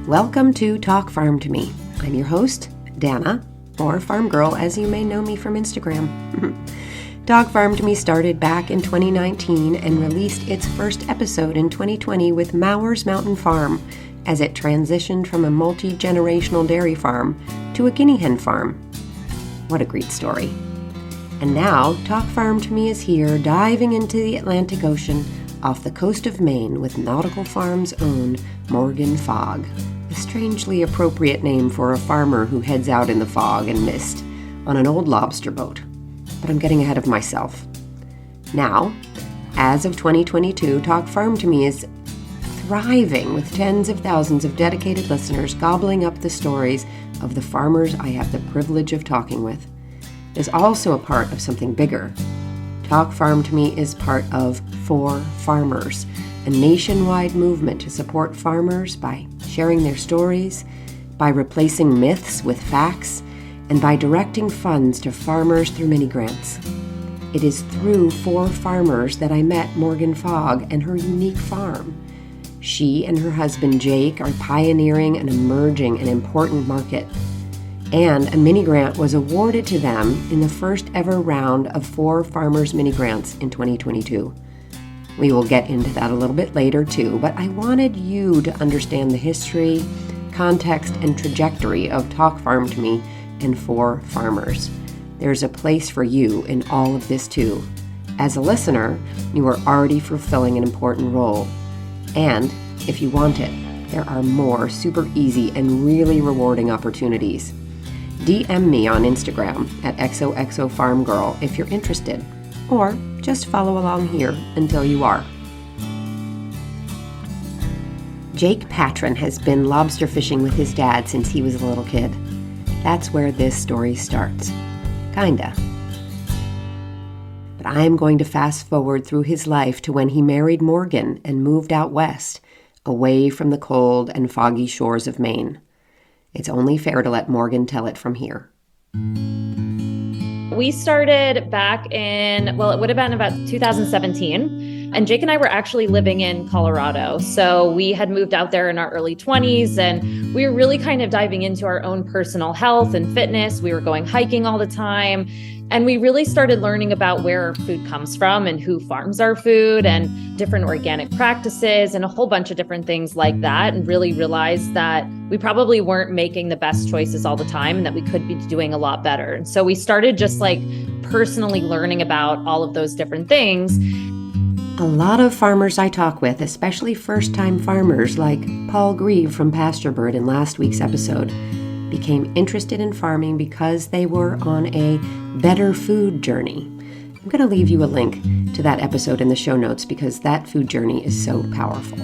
Welcome to Talk Farm to Me. I'm your host, Dana, or Farm Girl as you may know me from Instagram. Talk Farm to Me started back in 2019 and released its first episode in 2020 with Mauer's Mountain Farm as it transitioned from a multi-generational dairy farm to a guinea hen farm. What a great story. And now, Talk Farm to Me is here, diving into the Atlantic Ocean off the coast of Maine with Nautical Farm's own Morgan Fogg. A strangely appropriate name for a farmer who heads out in the fog and mist on an old lobster boat. But I'm getting ahead of myself. Now, as of 2022, Talk Farm to Me is thriving with tens of thousands of dedicated listeners gobbling up the stories of the farmers I have the privilege of talking with. Is also a part of something bigger. Talk Farm to Me is part of For Farmers, a nationwide movement to support farmers by sharing their stories, by replacing myths with facts, and by directing funds to farmers through mini grants. It is through For Farmers that I met Morgan Fogg and her unique farm. She and her husband Jake are pioneering and emerging an important market. And a mini grant was awarded to them in the first ever round of For Farmers mini grants in 2022. We will get into that a little bit later too, but I wanted you to understand the history, context, and trajectory of Talk Farm to Me and For Farmers. There's a place for you in all of this too. As a listener, you are already fulfilling an important role. And if you want it, there are more super easy and really rewarding opportunities. DM me on Instagram at XOXOFarmGirl if you're interested, or just follow along here until you are. Jake Patron has been lobster fishing with his dad since he was a little kid. That's where this story starts. Kinda. But I'm going to fast forward through his life to when he married Morgan and moved out west, away from the cold and foggy shores of Maine. It's only fair to let Morgan tell it from here. We started back in, it would have been about 2017. And Jake and I were actually living in Colorado. So we had moved out there in our early 20s and we were really kind of diving into our own personal health and fitness. We were going hiking all the time. And we really started learning about where our food comes from and who farms our food and different organic practices and a whole bunch of different things like that, and really realized that we probably weren't making the best choices all the time and that we could be doing a lot better. And so we started just like personally learning about all of those different things. A lot of farmers I talk with, especially first-time farmers like Paul Grieve from Pasture Bird in last week's episode, became interested in farming because they were on a better food journey. I'm going to leave you a link to that episode in the show notes because that food journey is so powerful.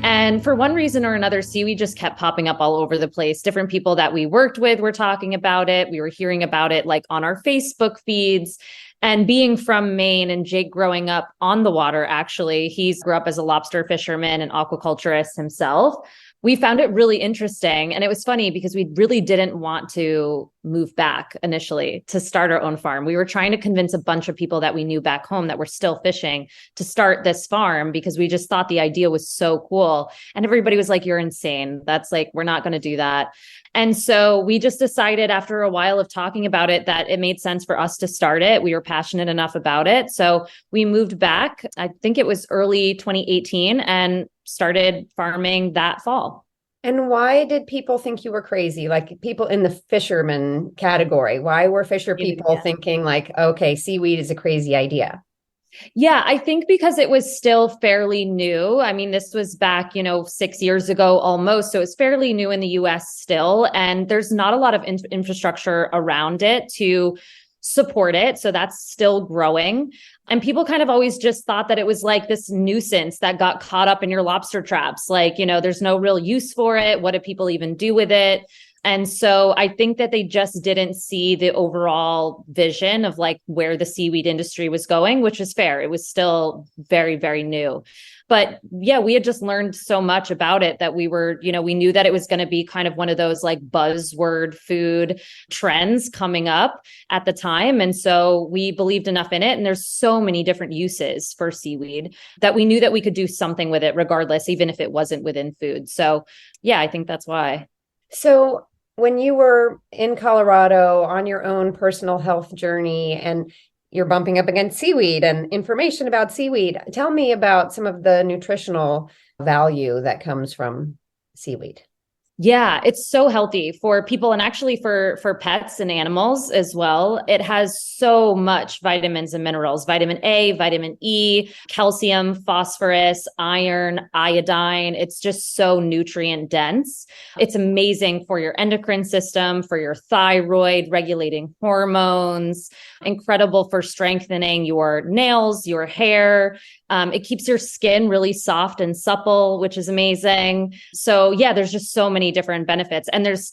And for one reason or another, Seaweed just kept popping up all over the place. Different people that we worked with were talking about it. We were hearing about it like on our Facebook feeds. And being from Maine and Jake growing up on the water, actually, he grew up as a lobster fisherman and aquaculturist himself. We found it really interesting. And it was funny because we really didn't want to move back initially to start our own farm. We were trying to convince a bunch of people that we knew back home that were still fishing to start this farm because we just thought the idea was so cool. And everybody was like, you're insane. That's like, we're not going to do that. And so we just decided after a while of talking about it that it made sense for us to start it. We were passionate enough about it. So we moved back, I think it was early 2018, and started farming that fall. And why did people think you were crazy? Like people in the fisherman category, why were fisher people thinking like, okay, seaweed is a crazy idea? Yeah, I think because it was still fairly new. I mean, this was back, 6 years ago almost. So it's fairly new in the US still. And there's not a lot of infrastructure around it to support it. So that's still growing. And people kind of always just thought that it was like this nuisance that got caught up in your lobster traps. Like, there's no real use for it. What do people even do with it? And so I think that they just didn't see the overall vision of like where the seaweed industry was going, which is fair. It was still very, very new. But yeah, we had just learned so much about it that we were, we knew that it was going to be kind of one of those like buzzword food trends coming up at the time. And so we believed enough in it. And there's so many different uses for seaweed that we knew that we could do something with it regardless, even if it wasn't within food. So yeah, I think that's why. So when you were in Colorado on your own personal health journey and you're bumping up against seaweed and information about seaweed, tell me about some of the nutritional value that comes from seaweed. Yeah, it's so healthy for people and actually for pets and animals as well. It has so much vitamins and minerals, vitamin A, vitamin E, calcium, phosphorus, iron, iodine. It's just so nutrient dense. It's amazing for your endocrine system, for your thyroid, regulating hormones, incredible for strengthening your nails, your hair. It keeps your skin really soft and supple, which is amazing. So yeah, there's just so many different benefits. And there's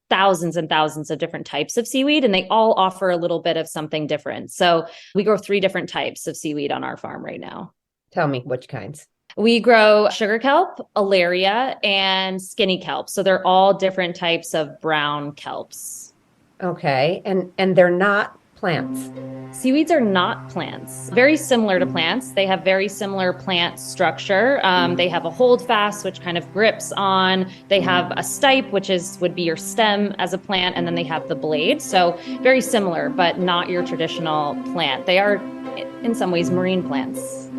thousands and thousands of different types of seaweed, and they all offer a little bit of something different. So we grow 3 different types of seaweed on our farm right now. Tell me which kinds. We grow sugar kelp, alaria, and skinny kelp. So they're all different types of brown kelps. Okay. And they're not plants. Seaweeds are not plants. Very similar to plants. They have very similar plant structure. They have a holdfast, which kind of grips on. They have a stipe, which would be your stem as a plant, and then they have the blade. So very similar, but not your traditional plant. They are, in some ways, marine plants.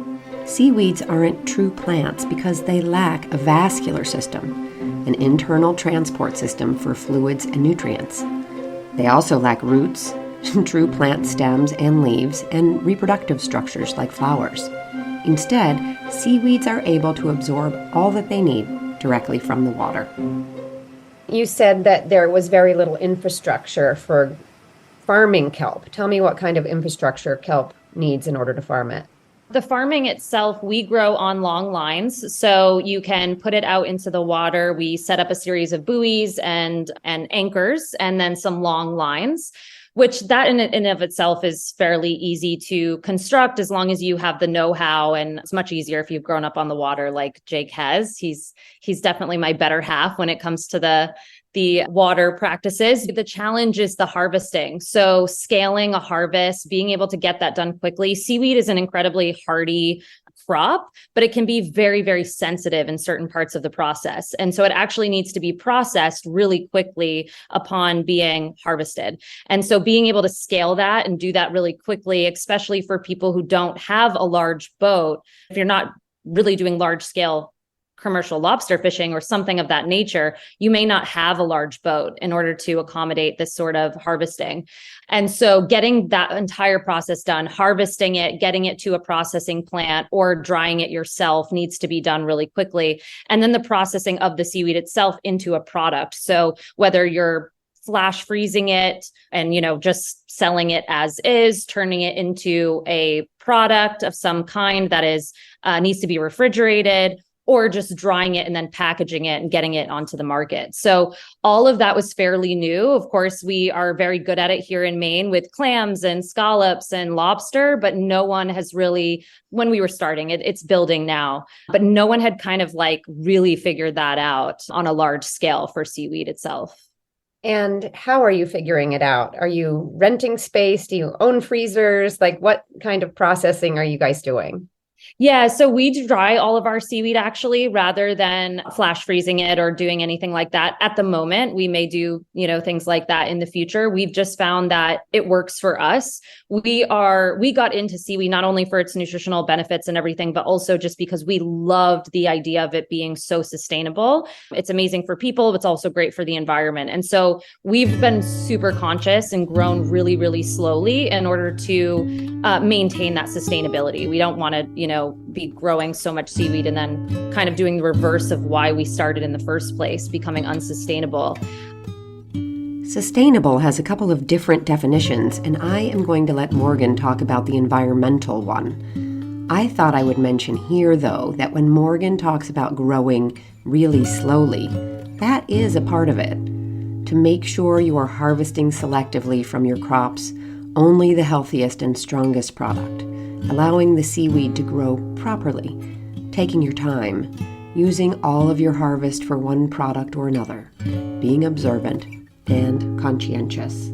Seaweeds aren't true plants because they lack a vascular system, an internal transport system for fluids and nutrients. They also lack roots, true plant stems and leaves, and reproductive structures like flowers. Instead, seaweeds are able to absorb all that they need directly from the water. You said that there was very little infrastructure for farming kelp. Tell me what kind of infrastructure kelp needs in order to farm it. The farming itself, we grow on long lines, so you can put it out into the water. We set up a series of buoys and anchors, and then some long lines, which that in and of itself is fairly easy to construct as long as you have the know-how. And it's much easier if you've grown up on the water like Jake has. He's definitely my better half when it comes to the water practices. The challenge is the harvesting. So scaling a harvest, being able to get that done quickly. Seaweed is an incredibly hardy crop, but it can be very, very sensitive in certain parts of the process. And so it actually needs to be processed really quickly upon being harvested. And so being able to scale that and do that really quickly, especially for people who don't have a large boat, if you're not really doing large scale commercial lobster fishing or something of that nature, you may not have a large boat in order to accommodate this sort of harvesting. And so getting that entire process done, harvesting it, getting it to a processing plant or drying it yourself needs to be done really quickly. And then the processing of the seaweed itself into a product. So whether you're flash freezing it and, just selling it as is, turning it into a product of some kind that is needs to be refrigerated, or just drying it and then packaging it and getting it onto the market. So all of that was fairly new. Of course, we are very good at it here in Maine with clams and scallops and lobster, but no one has really, when we were starting, it's building now, but no one had kind of like really figured that out on a large scale for seaweed itself. And how are you figuring it out? Are you renting space? Do you own freezers? Like what kind of processing are you guys doing? Yeah, so we dry all of our seaweed actually, rather than flash freezing it or doing anything like that. At the moment, we may do, things like that in the future. We've just found that it works for us. We got into seaweed not only for its nutritional benefits and everything, but also just because we loved the idea of it being so sustainable. It's amazing for people, but it's also great for the environment. And so we've been super conscious and grown really, really slowly in order to maintain that sustainability. We don't want to, be growing so much seaweed and then kind of doing the reverse of why we started in the first place, becoming unsustainable. Sustainable has a couple of different definitions, and I am going to let Morgan talk about the environmental one. I thought I would mention here, though, that when Morgan talks about growing really slowly, that is a part of it. to make sure you are harvesting selectively from your crops only the healthiest and strongest product, allowing the seaweed to grow properly, taking your time, using all of your harvest for one product or another, being observant and conscientious.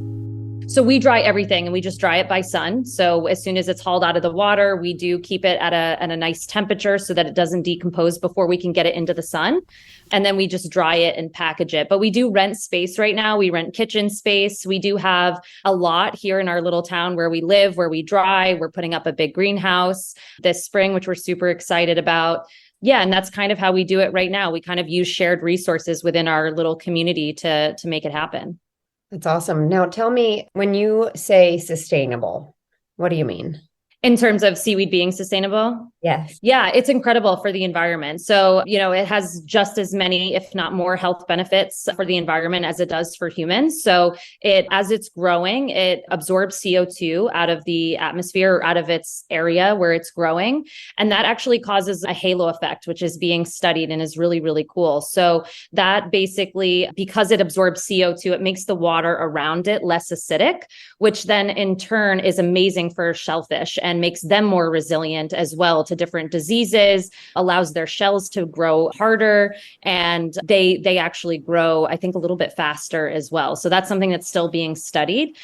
So we dry everything and we just dry it by sun. So as soon as it's hauled out of the water, we do keep it at a nice temperature so that it doesn't decompose before we can get it into the sun. And then we just dry it and package it. But we do rent space right now. We rent kitchen space. We do have a lot here in our little town where we live, where we dry. We're putting up a big greenhouse this spring, which we're super excited about. Yeah, and that's kind of how we do it right now. We kind of use shared resources within our little community to make it happen. That's awesome. Now tell me, when you say sustainable, what do you mean? In terms of seaweed being sustainable? Yes. Yeah, it's incredible for the environment. So, it has just as many, if not more, health benefits for the environment as it does for humans. So as it's growing, it absorbs CO2 out of the atmosphere or out of its area where it's growing. And that actually causes a halo effect, which is being studied and is really, really cool. So that basically, because it absorbs CO2, it makes the water around it less acidic, which then in turn is amazing for shellfish and makes them more resilient as well to different diseases, allows their shells to grow harder, and they actually grow, I think, a little bit faster as well. So that's something that's still being studied.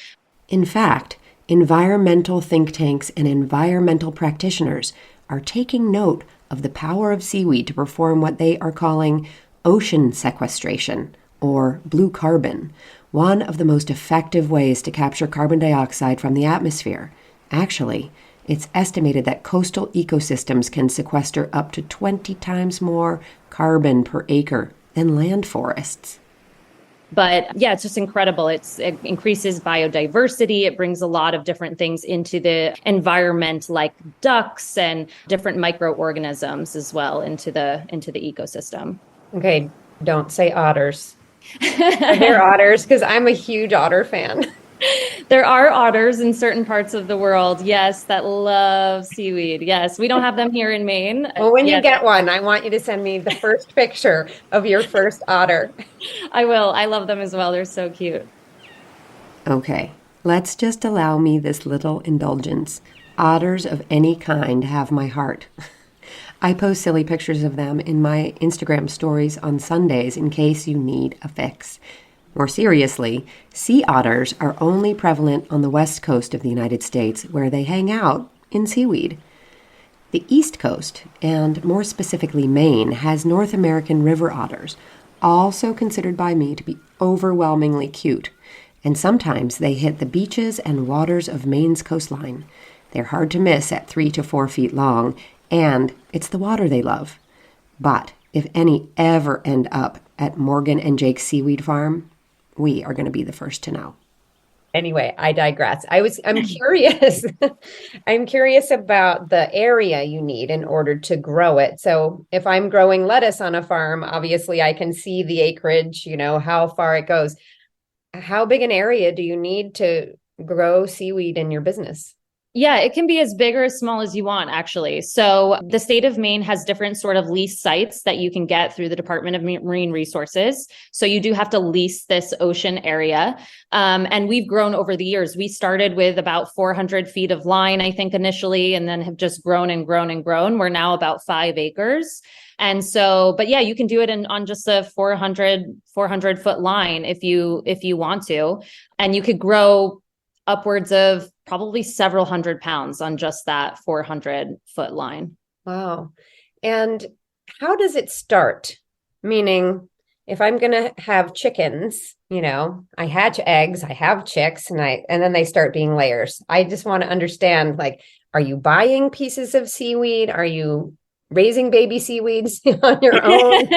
In fact, environmental think tanks and environmental practitioners are taking note of the power of seaweed to perform what they are calling ocean sequestration, or blue carbon, one of the most effective ways to capture carbon dioxide from the atmosphere. Actually, it's estimated that coastal ecosystems can sequester up to 20 times more carbon per acre than land forests. But yeah, it's just incredible. It increases biodiversity. It brings a lot of different things into the environment, like ducks and different microorganisms as well into the ecosystem. Okay, don't say otters. Are there otters? Because I'm a huge otter fan. There are otters in certain parts of the world, yes, that love seaweed. Yes, we don't have them here in Maine. Well, when you get one, I want you to send me the first picture of your first otter. I will. I love them as well. They're so cute. Okay, let's just allow me this little indulgence. Otters of any kind have my heart. I post silly pictures of them in my Instagram stories on Sundays in case you need a fix. More seriously, sea otters are only prevalent on the west coast of the United States, where they hang out in seaweed. The East Coast, and more specifically Maine, has North American river otters, also considered by me to be overwhelmingly cute. And sometimes they hit the beaches and waters of Maine's coastline. They're hard to miss at 3 to 4 feet long, and it's the water they love. But if any ever end up at Morgan and Jake's seaweed farm, we are going to be the first to know. Anyway, I digress. I'm curious. I'm curious about the area you need in order to grow it. So if I'm growing lettuce on a farm, obviously I can see the acreage, how far it goes. How big an area do you need to grow seaweed in your business? Yeah, it can be as big or as small as you want, actually. So the state of Maine has different sort of lease sites that you can get through the Department of Marine Resources. So you do have to lease this ocean area. And we've grown over the years. We started with about 400 feet of line, I think, initially, and then have just grown and grown and grown. We're now about 5 acres. And so, but yeah, you can do it on just a 400 foot line if you want to. And you could grow upwards of probably several hundred pounds on just that 400 foot line. Wow. And how does it start? Meaning, if I'm going to have chickens, I hatch eggs, I have chicks, and then they start being layers. I just want to understand, are you buying pieces of seaweed? Are you raising baby seaweeds on your own?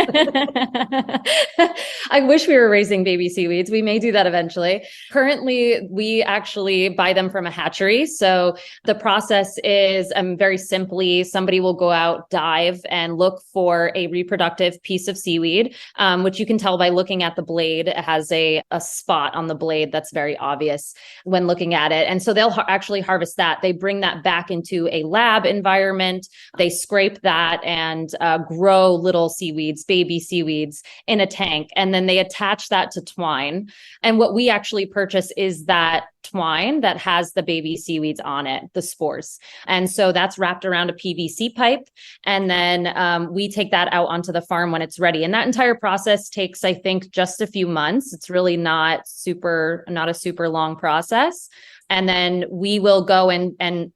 I wish we were raising baby seaweeds. We may do that eventually. Currently, we actually buy them from a hatchery. So the process is very simply, somebody will go out, dive, and look for a reproductive piece of seaweed, which you can tell by looking at the blade. It has a spot on the blade that's very obvious when looking at it. And so they'll actually harvest that. They bring that back into a lab environment. They scrape that that and grow little seaweeds, baby seaweeds in a tank. And then they attach that to twine. And what we actually purchase is that twine that has the baby seaweeds on it, the spores. And so that's wrapped around a PVC pipe. And then we take that out onto the farm when it's ready. And that entire process takes, I think, just a few months. It's really not a super long process. And then we will go and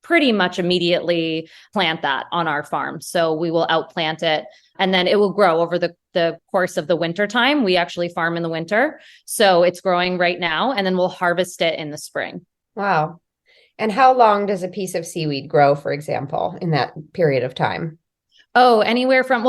pretty much immediately plant that on our farm. So we will outplant it and then it will grow over the course of the winter time. We actually farm in the winter. So it's growing right now and then we'll harvest it in the spring. Wow. And how long does a piece of seaweed grow, for example, in that period of time? Oh, anywhere from,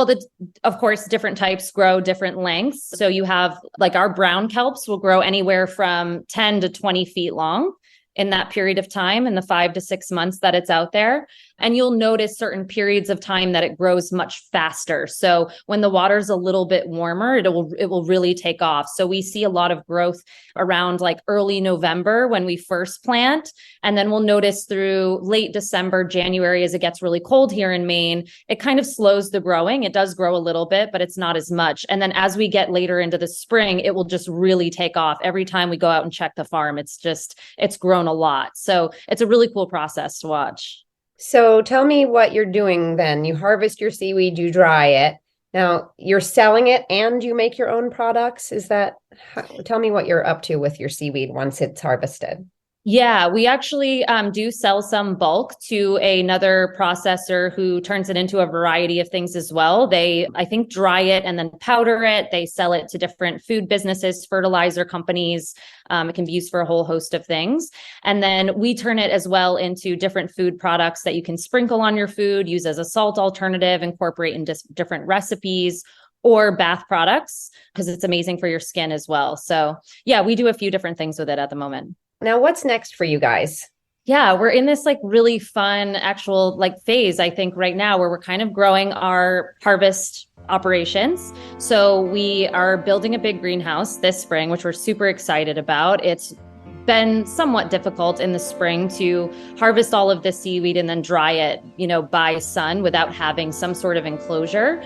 of course, different types grow different lengths. So you have like our brown kelps will grow anywhere from 10 to 20 feet long in that period of time, in the 5 to 6 months that it's out there. And you'll notice certain periods of time that it grows much faster. So when the water's a little bit warmer, it will really take off. So we see a lot of growth around like early November when we first plant. And then we'll notice through late December, January, as it gets really cold here in Maine, it kind of slows the growing. It does grow a little bit, but it's not as much. And then as we get later into the spring, it will just really take off. Every time we go out and check the farm, it's grown a lot. So it's a really cool process to watch. So tell me what you're doing then. You harvest your seaweed, you dry it. Now you're selling it and you make your own products. Tell me what you're up to with your seaweed once it's harvested. Yeah, we actually do sell some bulk to another processor who turns it into a variety of things as well. They, I think, dry it and then powder it. They sell it to different food businesses, fertilizer companies. It can be used for a whole host of things. And then we turn it as well into different food products that you can sprinkle on your food, use as a salt alternative, incorporate in different recipes, or bath products, because it's amazing for your skin as well. So yeah, we do a few different things with it at the moment. Now, what's next for you guys? Yeah, we're in this like really fun actual like phase, I think, right now where we're kind of growing our harvest operations. So we are building a big greenhouse this spring, which we're super excited about. It's been somewhat difficult in the spring to harvest all of the seaweed and then dry it, by sun without having some sort of enclosure,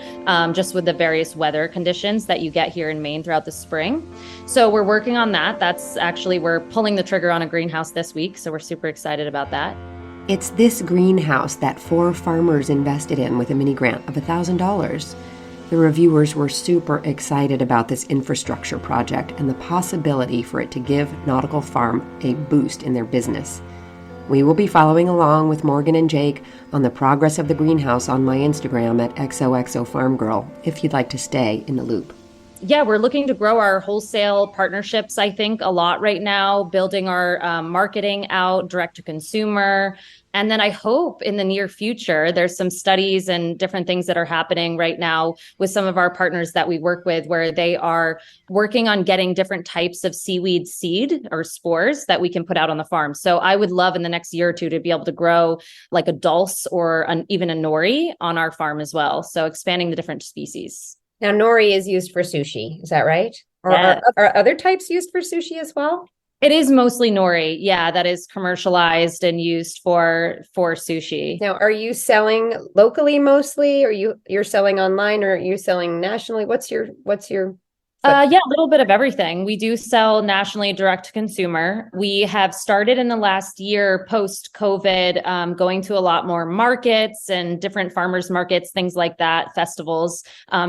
just with the various weather conditions that you get here in Maine throughout the spring. So we're working on that. We're pulling the trigger on a greenhouse this week. So we're super excited about that. It's this greenhouse that 4 farmers invested in with a mini grant of $1,000. The reviewers were super excited about this infrastructure project and the possibility for it to give Nautical Farm a boost in their business. We will be following along with Morgan and Jake on the progress of the greenhouse on my Instagram at XOXOFarmGirl if you'd like to stay in the loop. Yeah, we're looking to grow our wholesale partnerships, I think, a lot right now, building our marketing out direct to consumer. And then I hope in the near future, there's some studies and different things that are happening right now with some of our partners that we work with, where they are working on getting different types of seaweed seed or spores that we can put out on the farm. So I would love in the next year or two to be able to grow like a dulse or even a nori on our farm as well. So expanding the different species. Now, nori is used for sushi. Is that right? Or Yeah. are other types used for sushi as well? It is mostly nori. Yeah, that is commercialized and used for sushi. Now, are you selling locally mostly? Or you're selling online, or are you selling nationally? What's your Yeah, a little bit of everything. We do sell nationally direct to consumer. We have started in the last year post-COVID, going to a lot more markets and different farmers markets, things like that, festivals,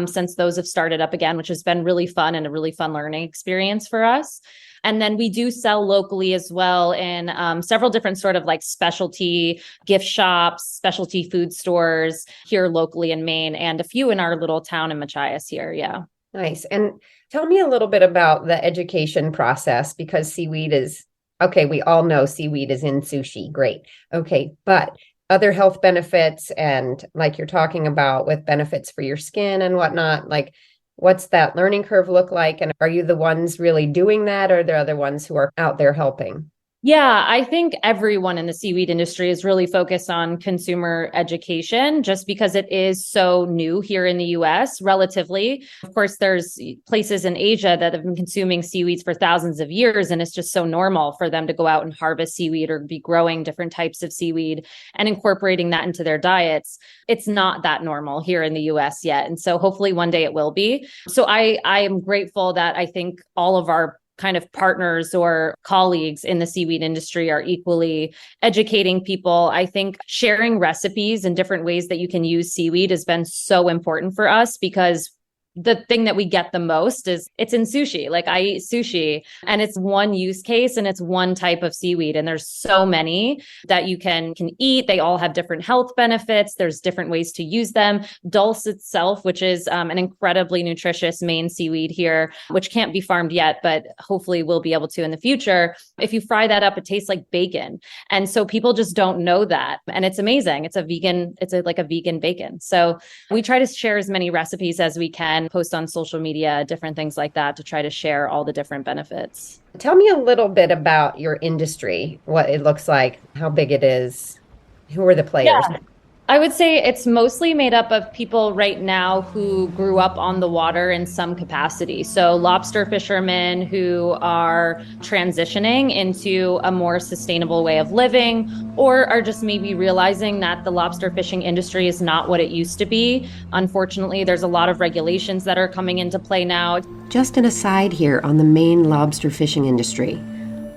since those have started up again, which has been really fun and a really fun learning experience for us. And then we do sell locally as well in several different sort of like specialty gift shops, specialty food stores here locally in Maine, and a few in our little town in Machias here. Yeah. Nice. And tell me a little bit about the education process, because seaweed is, okay, we all know seaweed is in sushi. Great. Okay. But other health benefits, and like you're talking about with benefits for your skin and whatnot, like what's that learning curve look like? And are you the ones really doing that, or are there other ones who are out there helping? Yeah, I think everyone in the seaweed industry is really focused on consumer education just because it is so new here in the US relatively. Of course, there's places in Asia that have been consuming seaweeds for thousands of years, and it's just so normal for them to go out and harvest seaweed or be growing different types of seaweed and incorporating that into their diets. It's not that normal here in the US yet. And so hopefully one day it will be. So I am grateful that I think all of our kind of partners or colleagues in the seaweed industry are equally educating people. I think sharing recipes and different ways that you can use seaweed has been so important for us because the thing that we get the most is it's in sushi. Like I eat sushi and it's one use case and it's one type of seaweed. And there's so many that you can eat. They all have different health benefits. There's different ways to use them. Dulse itself, which is an incredibly nutritious Maine seaweed here, which can't be farmed yet, but hopefully we'll be able to in the future. If you fry that up, it tastes like bacon. And so people just don't know that. And it's amazing. It's like a vegan bacon. So we try to share as many recipes as we can, post on social media, different things like that to try to share all the different benefits. Tell me a little bit about your industry, what it looks like, how big it is, who are the players? Yeah. I would say it's mostly made up of people right now who grew up on the water in some capacity. So lobster fishermen who are transitioning into a more sustainable way of living, or are just maybe realizing that the lobster fishing industry is not what it used to be. Unfortunately, there's a lot of regulations that are coming into play now. Just an aside here on the Maine lobster fishing industry.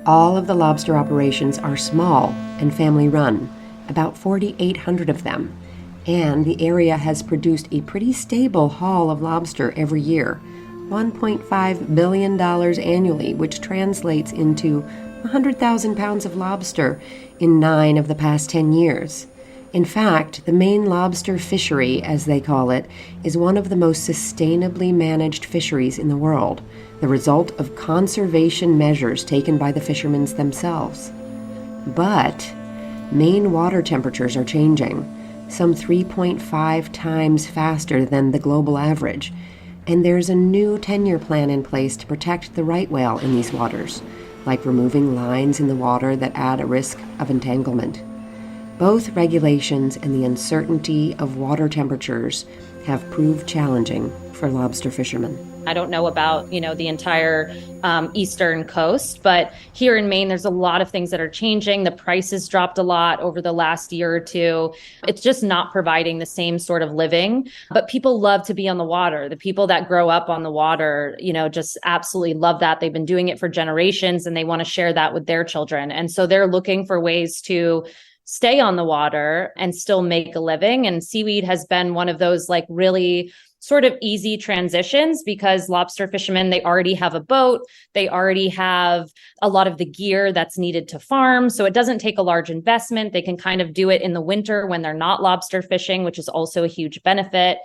All of the lobster operations are small and family run. About 4,800 of them, and the area has produced a pretty stable haul of lobster every year, $1.5 billion annually, which translates into 100,000 pounds of lobster in 9 of the past 10 years. In fact, the Maine lobster fishery, as they call it, is one of the most sustainably managed fisheries in the world, the result of conservation measures taken by the fishermen themselves. But Maine water temperatures are changing, some 3.5 times faster than the global average, and there's a new 10-year plan in place to protect the right whale in these waters, like removing lines in the water that add a risk of entanglement. Both regulations and the uncertainty of water temperatures have proved challenging for lobster fishermen. I don't know about, the entire eastern coast, but here in Maine, there's a lot of things that are changing. The prices dropped a lot over the last year or two. It's just not providing the same sort of living, but people love to be on the water. The people that grow up on the water, just absolutely love that. They've been doing it for generations and they want to share that with their children. And so they're looking for ways to stay on the water and still make a living. And seaweed has been one of those really sort of easy transitions because lobster fishermen, they already have a boat. They already have a lot of the gear that's needed to farm. So it doesn't take a large investment. They can kind of do it in the winter when they're not lobster fishing, which is also a huge benefit.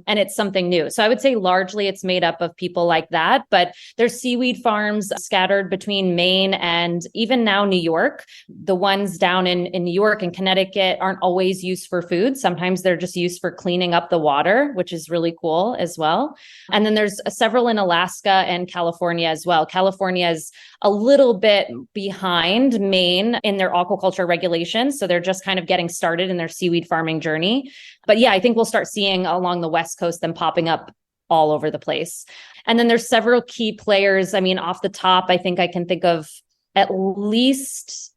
And it's something new. So I would say largely it's made up of people like that, but there's seaweed farms scattered between Maine and even now New York. The ones down in New York and Connecticut aren't always used for food. Sometimes they're just used for cleaning up the water, which is really cool as well. And then there's several in Alaska and California as well. California is a little bit behind Maine in their aquaculture regulations. So they're just kind of getting started in their seaweed farming journey. But yeah, I think we'll start seeing along the West Coast them popping up all over the place. And then there's several key players. I mean, off the top, I think I can think of at least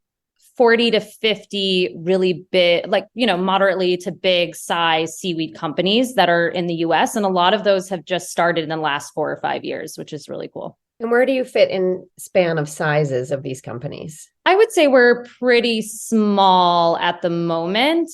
40 to 50 really big, moderately to big size seaweed companies that are in the US. And a lot of those have just started in the last 4 or 5 years, which is really cool. And where do you fit in span of sizes of these companies? I would say we're pretty small at the moment,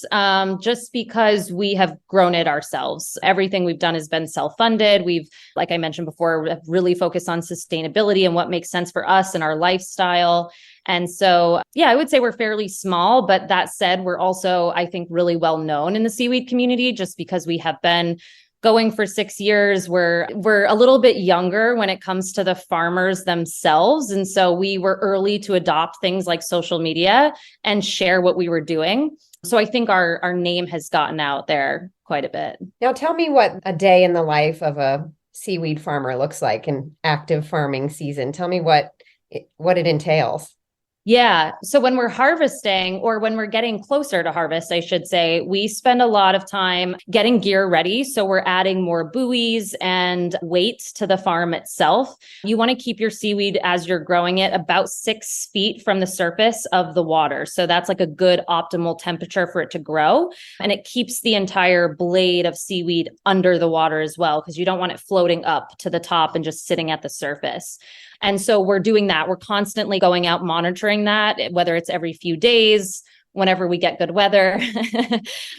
just because we have grown it ourselves. Everything we've done has been self-funded. We've, like I mentioned before, really focused on sustainability and what makes sense for us and our lifestyle. And so, yeah, I would say we're fairly small. But that said, we're also, I think, really well known in the seaweed community just because we have been going for 6 years. We're a little bit younger when it comes to the farmers themselves. And so we were early to adopt things like social media and share what we were doing. So I think our name has gotten out there quite a bit. Now tell me what a day in the life of a seaweed farmer looks like in active farming season. Tell me what it entails. Yeah. So when we're harvesting, or when we're getting closer to harvest, I should say, we spend a lot of time getting gear ready. So we're adding more buoys and weight to the farm itself. You want to keep your seaweed as you're growing it about 6 feet from the surface of the water. So that's like a good optimal temperature for it to grow. And it keeps the entire blade of seaweed under the water as well, because you don't want it floating up to the top and just sitting at the surface. And so we're doing that. We're constantly going out monitoring that, whether it's every few days, whenever we get good weather,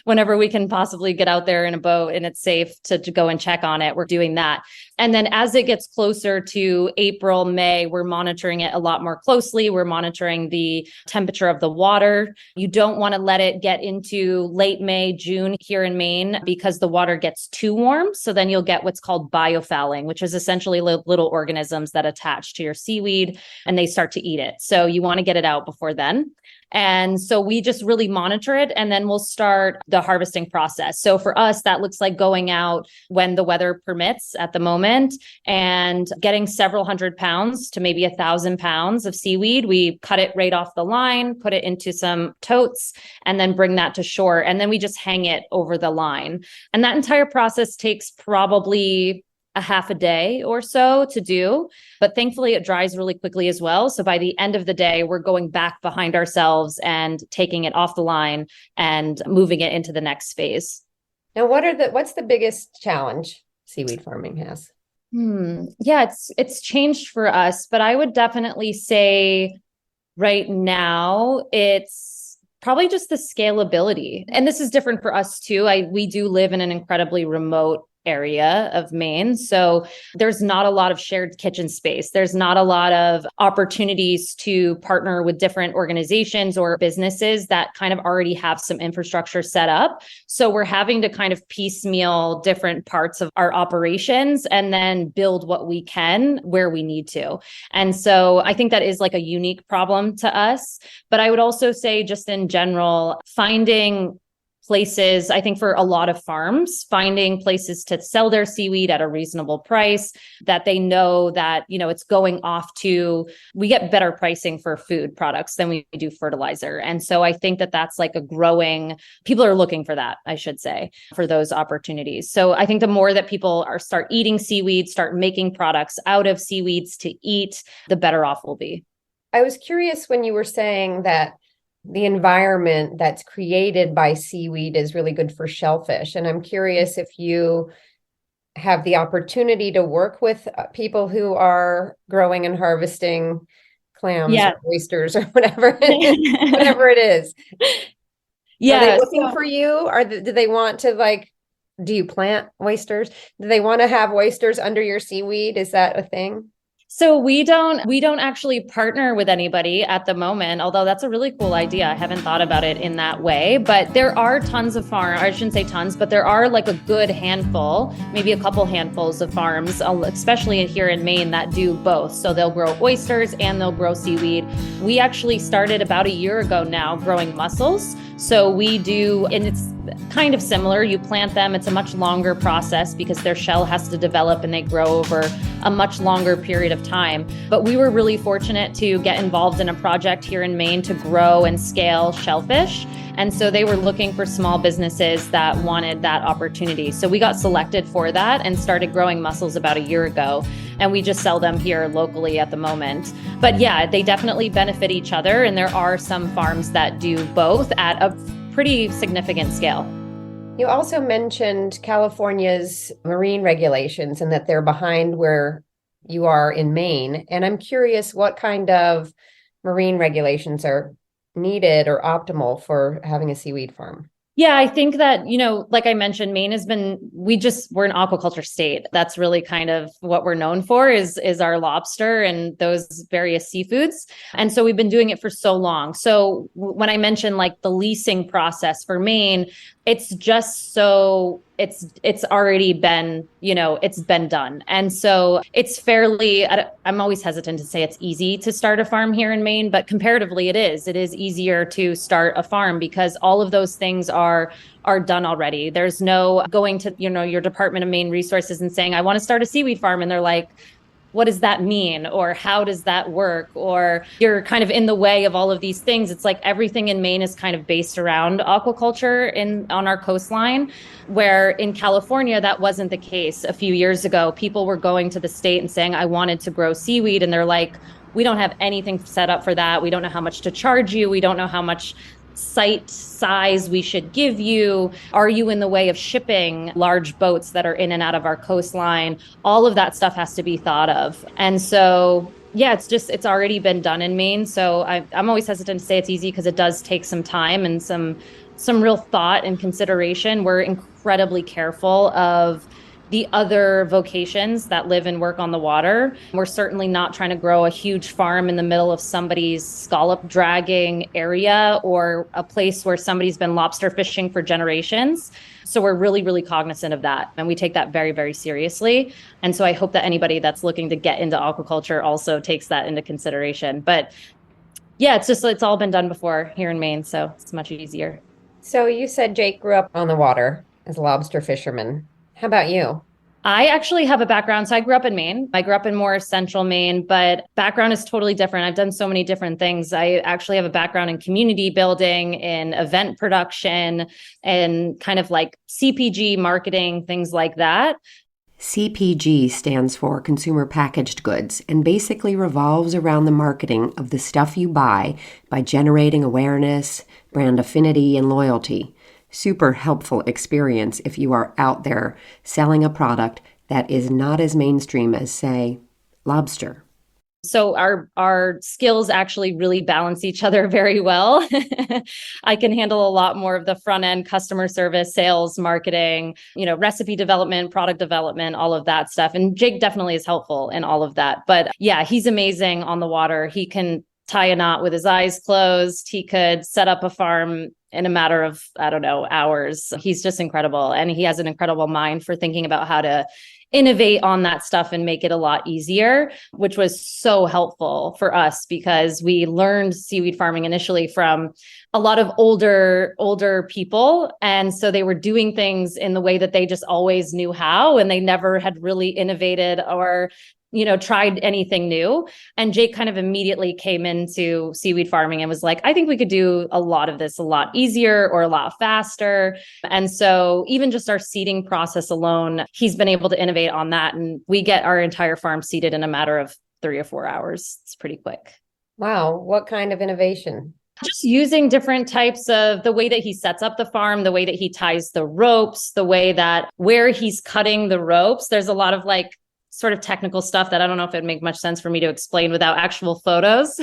whenever we can possibly get out there in a boat and it's safe to go and check on it. We're doing that. And then as it gets closer to April, May, we're monitoring it a lot more closely. We're monitoring the temperature of the water. You don't want to let it get into late May, June here in Maine, because the water gets too warm. So then you'll get what's called biofouling, which is essentially little organisms that attach to your seaweed and they start to eat it. So you want to get it out before then. And so we just really monitor it, and then we'll start the harvesting process. So for us, that looks like going out when the weather permits at the moment and getting several hundred pounds to maybe 1,000 pounds of seaweed. We cut it right off the line, put it into some totes, and then bring that to shore. And then we just hang it over the line. And that entire process takes probably a half a day or so to do, but thankfully it dries really quickly as well. So by the end of the day, we're going back behind ourselves and taking it off the line and moving it into the next phase. Now, what's the biggest challenge seaweed farming has? Yeah, it's changed for us, but I would definitely say right now it's probably just the scalability. And this is different for us too. We do live in an incredibly remote area of Maine. So there's not a lot of shared kitchen space. There's not a lot of opportunities to partner with different organizations or businesses that kind of already have some infrastructure set up. So we're having to kind of piecemeal different parts of our operations and then build what we can where we need to. And so I think that is like a unique problem to us. But I would also say, just in general, finding places, I think for a lot of farms, finding places to sell their seaweed at a reasonable price that they know that, it's going off to, we get better pricing for food products than we do fertilizer. And so I think that that's like people are looking for that, I should say, for those opportunities. So I think the more that people start eating seaweed, start making products out of seaweeds to eat, the better off we'll be. I was curious when you were saying that the environment that's created by seaweed is really good for shellfish. And I'm curious if you have the opportunity to work with people who are growing and harvesting clams or oysters or whatever it is. Yeah. Are they looking for you? Do they want to do you plant oysters? Do they want to have oysters under your seaweed? Is that a thing? So we don't actually partner with anybody at the moment, although that's a really cool idea. I haven't thought about it in that way, but there are tons of farms. I shouldn't say tons, but there are like a good handful, maybe a couple handfuls of farms, especially here in Maine, that do both. So they'll grow oysters and they'll grow seaweed. We actually started about a year ago now growing mussels. So we do, and it's kind of similar. You plant them. It's a much longer process because their shell has to develop and they grow over a much longer period of time. But we were really fortunate to get involved in a project here in Maine to grow and scale shellfish. And so they were looking for small businesses that wanted that opportunity. So we got selected for that and started growing mussels about a year ago. And we just sell them here locally at the moment. But yeah, they definitely benefit each other. And there are some farms that do both at a pretty significant scale. You also mentioned California's marine regulations and that they're behind where you are in Maine. And I'm curious what kind of marine regulations are needed or optimal for having a seaweed farm. Yeah, I think that, like I mentioned, Maine has been, we're an aquaculture state. That's really kind of what we're known for is our lobster and those various seafoods. And so we've been doing it for so long. So when I mentioned like the leasing process for Maine, it's just so it's already been, it's been done. And so it's I'm always hesitant to say it's easy to start a farm here in Maine, but comparatively it is easier to start a farm because all of those things are done already. There's no going to, your Department of Maine Resources and saying, I want to start a seaweed farm. And they're like, what does that mean? Or how does that work? Or you're kind of in the way of all of these things. It's like everything in Maine is kind of based around aquaculture on our coastline, where in California, that wasn't the case. A few years ago, people were going to the state and saying, I wanted to grow seaweed. And they're like, we don't have anything set up for that. We don't know how much to charge you. We don't know how much site size we should give you. Are you in the way of shipping large boats that are in and out of our coastline? All of that stuff has to be thought of. And so, yeah, it's already been done in Maine. So I'm always hesitant to say it's easy because it does take some time and some real thought and consideration. We're incredibly careful of the other vocations that live and work on the water. We're certainly not trying to grow a huge farm in the middle of somebody's scallop dragging area or a place where somebody's been lobster fishing for generations. So we're really, really cognizant of that. And we take that very, very seriously. And so I hope that anybody that's looking to get into aquaculture also takes that into consideration. But yeah, it's all been done before here in Maine. So it's much easier. So you said Jake grew up on the water as a lobster fisherman. How about you? I actually have a background. So I grew up in Maine. I grew up in more central Maine, but background is totally different. I've done so many different things. I actually have a background in community building, in event production, and kind of like CPG marketing, things like that. CPG stands for Consumer Packaged Goods and basically revolves around the marketing of the stuff you buy by generating awareness, brand affinity, and loyalty. Super helpful experience if you are out there selling a product that is not as mainstream as, say, lobster. So our skills actually really balance each other very well. I can handle a lot more of the front end customer service, sales, marketing, recipe development, product development, all of that stuff. And Jake definitely is helpful in all of that. But yeah, he's amazing on the water. He can tie a knot with his eyes closed. He could set up a farm in a matter of, hours. He's just incredible. And he has an incredible mind for thinking about how to innovate on that stuff and make it a lot easier, which was so helpful for us because we learned seaweed farming initially from a lot of older people. And so they were doing things in the way that they just always knew how, and they never had really innovated or tried anything new. And Jake kind of immediately came into seaweed farming and was like, I think we could do a lot of this a lot easier or a lot faster. And so even just our seeding process alone, he's been able to innovate on that. And we get our entire farm seeded in a matter of 3 or 4 hours. It's pretty quick. Wow. What kind of innovation? Just using different types of the way that he sets up the farm, the way that he ties the ropes, the way that where he's cutting the ropes. There's a lot of sort of technical stuff that I don't know if it'd make much sense for me to explain without actual photos.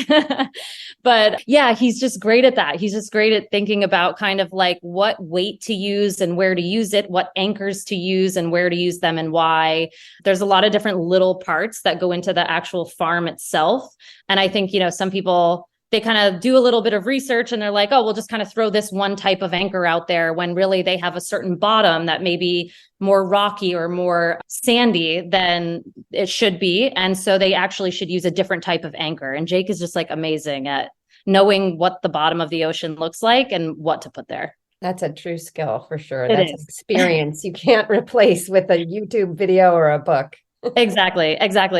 But yeah, he's just great at that. He's just great at thinking about kind of what weight to use and where to use it, what anchors to use and where to use them and why. There's a lot of different little parts that go into the actual farm itself. And I think, some people, they kind of do a little bit of research and they're like, oh, we'll just kind of throw this one type of anchor out there when really they have a certain bottom that may be more rocky or more sandy than it should be. And so they actually should use a different type of anchor. And Jake is just amazing at knowing what the bottom of the ocean looks like and what to put there. That's a true skill for sure. That's an experience you can't replace with a YouTube video or a book. Exactly.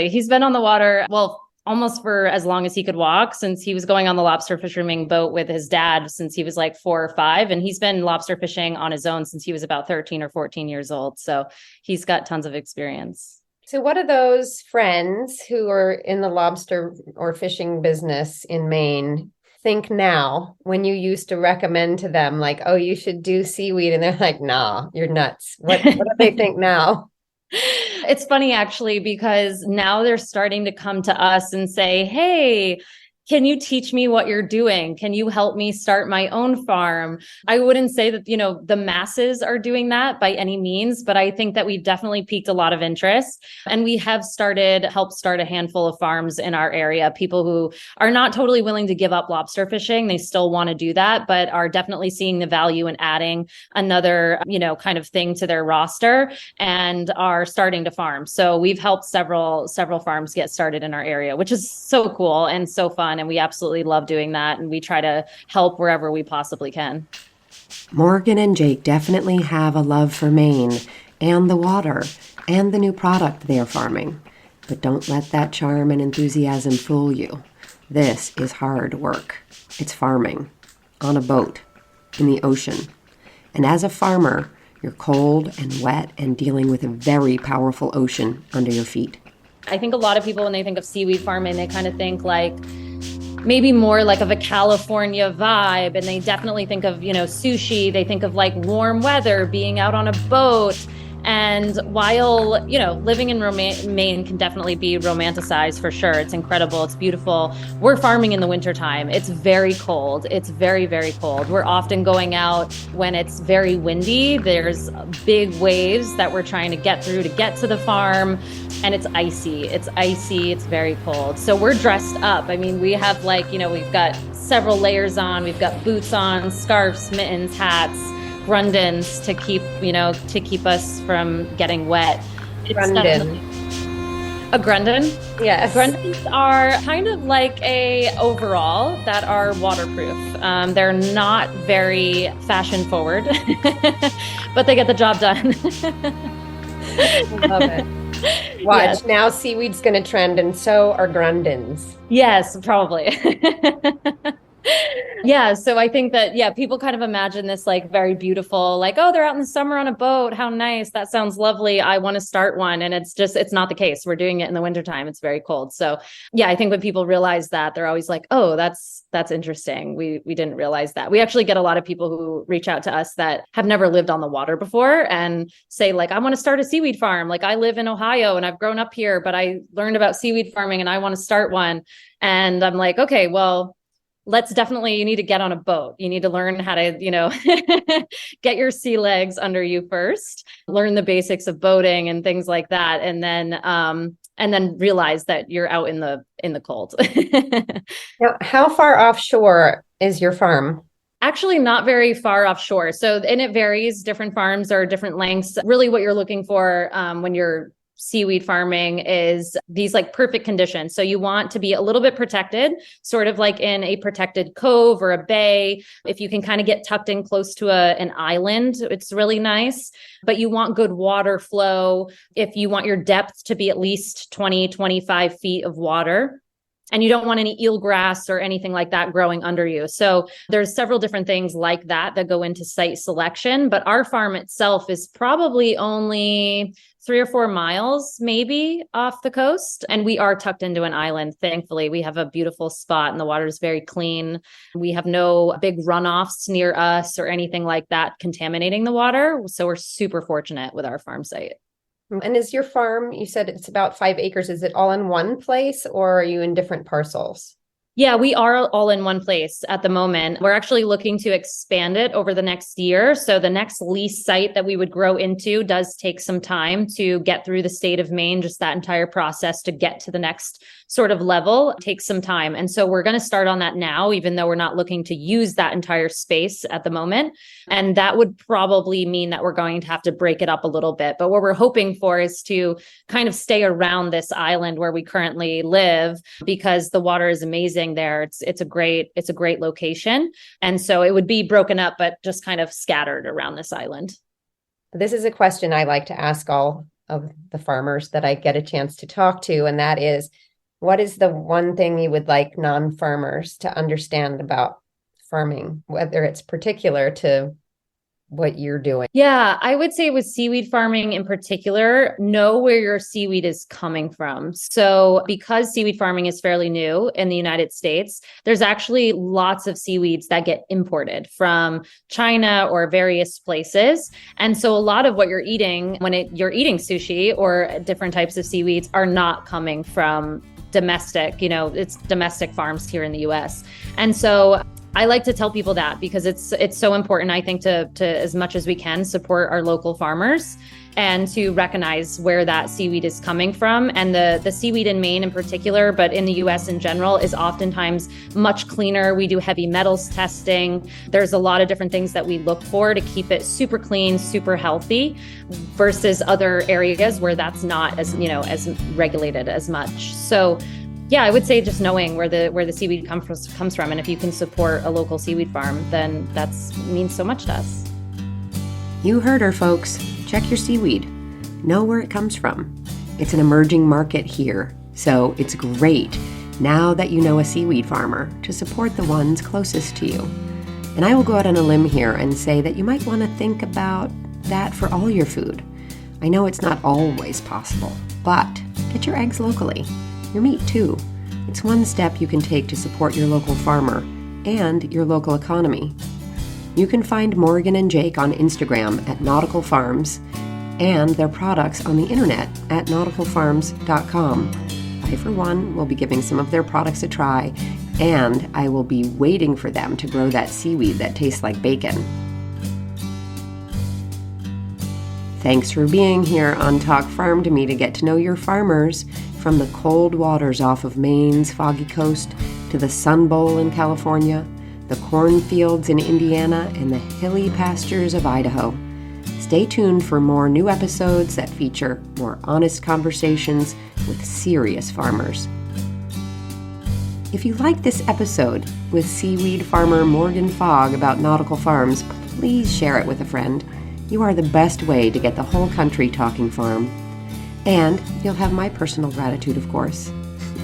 He's been on the water, almost for as long as he could walk, since he was going on the lobster fisherman boat with his dad since he was 4 or 5. And he's been lobster fishing on his own since he was about 13 or 14 years old. So he's got tons of experience. So what do those friends who are in the lobster or fishing business in Maine think now when you used to recommend to them oh, you should do seaweed? And they're like, nah, you're nuts. What do they think now? It's funny, actually, because now they're starting to come to us and say, hey, can you teach me what you're doing? Can you help me start my own farm? I wouldn't say that, the masses are doing that by any means, but I think that we've definitely piqued a lot of interest. And we have helped start a handful of farms in our area, people who are not totally willing to give up lobster fishing. They still want to do that, but are definitely seeing the value in adding another, kind of thing to their roster and are starting to farm. So we've helped several farms get started in our area, which is so cool and so fun. And we absolutely love doing that. And we try to help wherever we possibly can. Morgan and Jake definitely have a love for Maine and the water and the new product they are farming. But don't let that charm and enthusiasm fool you. This is hard work. It's farming, on a boat, in the ocean. And as a farmer, you're cold and wet and dealing with a very powerful ocean under your feet. I think a lot of people, when they think of seaweed farming, they kind of think like maybe more like of a California vibe. And they definitely think of, sushi. They think of like warm weather, being out on a boat. And while, living in Maine can definitely be romanticized for sure. It's incredible. It's beautiful. We're farming in the wintertime. It's very cold. It's very, very cold. We're often going out when it's very windy. There's big waves that we're trying to get through to get to the farm. And it's icy. It's icy. It's very cold. So we're dressed up. I mean, we have we've got several layers on. We've got boots on, scarves, mittens, hats, Grundens to keep us from getting wet. Grundens. A Grunden? Yes. Grundens are kind of like a overall that are waterproof. They're not very fashion forward, but they get the job done. I love it. Watch, yes. Now seaweed's going to trend, and so are Grundens. Yes, probably. Yeah, so I think that, people kind of imagine this like very beautiful, like, oh, they're out in the summer on a boat. How nice. That sounds lovely. I want to start one. And it's not the case. We're doing it in the wintertime. It's very cold. So I think when people realize that, they're always like, oh, that's interesting. We didn't realize that. We actually get a lot of people who reach out to us that have never lived on the water before and say like, I want to start a seaweed farm. Like I live in Ohio and I've grown up here, but I learned about seaweed farming and I want to start one. And I'm like, okay, well, you need to get on a boat. You need to learn how to, get your sea legs under you first, learn the basics of boating and things like that. And then realize that you're out in the cold. Now, how far offshore is your farm? Actually, not very far offshore. And it varies. Different farms are different lengths. Really what you're looking for when you're seaweed farming is these like perfect conditions. So you want to be a little bit protected, sort of like in a protected cove or a bay. If you can kind of get tucked in close to an island, it's really nice. But you want good water flow. If you want your depth to be at least 20, 25 feet of water. And you don't want any eelgrass or anything like that growing under you. So there's several different things like that go into site selection. But our farm itself is probably only 3 or 4 miles maybe off the coast. And we are tucked into an island. Thankfully, we have a beautiful spot and the water is very clean. We have no big runoffs near us or anything like that contaminating the water. So we're super fortunate with our farm site. And is your farm, you said it's about 5 acres, is it all in one place or are you in different parcels? Yeah, we are all in one place at the moment. We're actually looking to expand it over the next year. So the next lease site that we would grow into does take some time to get through the state of Maine. Just that entire process to get to the next sort of level takes some time. And so we're going to start on that now, even though we're not looking to use that entire space at the moment. And that would probably mean that we're going to have to break it up a little bit. But what we're hoping for is to kind of stay around this island where we currently live, because the water is amazing there. It's a great location. And so it would be broken up, but just kind of scattered around this island. This is a question I like to ask all of the farmers that I get a chance to talk to. And that is, what is the one thing you would like non-farmers to understand about farming, whether it's particular to what you're doing? Yeah, I would say with seaweed farming in particular, know where your seaweed is coming from. So because seaweed farming is fairly new in the United States, there's actually lots of seaweeds that get imported from China or various places. And so a lot of what you're eating when you're eating sushi or different types of seaweeds are not coming from domestic, it's domestic farms here in the US. And so I like to tell people that because it's so important, I think, to as much as we can support our local farmers and to recognize where that seaweed is coming from. And the seaweed in Maine in particular, but in the US in general, is oftentimes much cleaner. We do heavy metals testing. There's a lot of different things that we look for to keep it super clean, super healthy, versus other areas where that's not as regulated as much. So yeah, I would say just knowing where the seaweed comes from, and if you can support a local seaweed farm, then that means so much to us. You heard her, folks. Check your seaweed. Know where it comes from. It's an emerging market here, so it's great, now that you know a seaweed farmer, to support the ones closest to you. And I will go out on a limb here and say that you might want to think about that for all your food. I know it's not always possible, but get your eggs locally. Your meat, too. It's one step you can take to support your local farmer and your local economy. You can find Morgan and Jake on Instagram at Nautical Farms and their products on the internet at nauticalfarms.com. I, for one, will be giving some of their products a try, and I will be waiting for them to grow that seaweed that tastes like bacon. Thanks for being here on Talk Farm to Me to get to know your farmers, from the cold waters off of Maine's foggy coast to the Sun Bowl in California, the cornfields in Indiana, and the hilly pastures of Idaho. Stay tuned for more new episodes that feature more honest conversations with serious farmers. If you like this episode with seaweed farmer Morgan Fogg about nautical farms, please share it with a friend. You are the best way to get the whole country talking farm. And you'll have my personal gratitude, of course.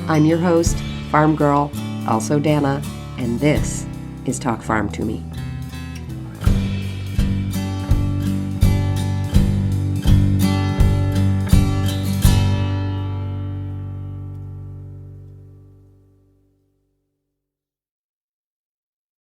I'm your host, Farm Girl, also Dana, and this is Talk Farm to Me.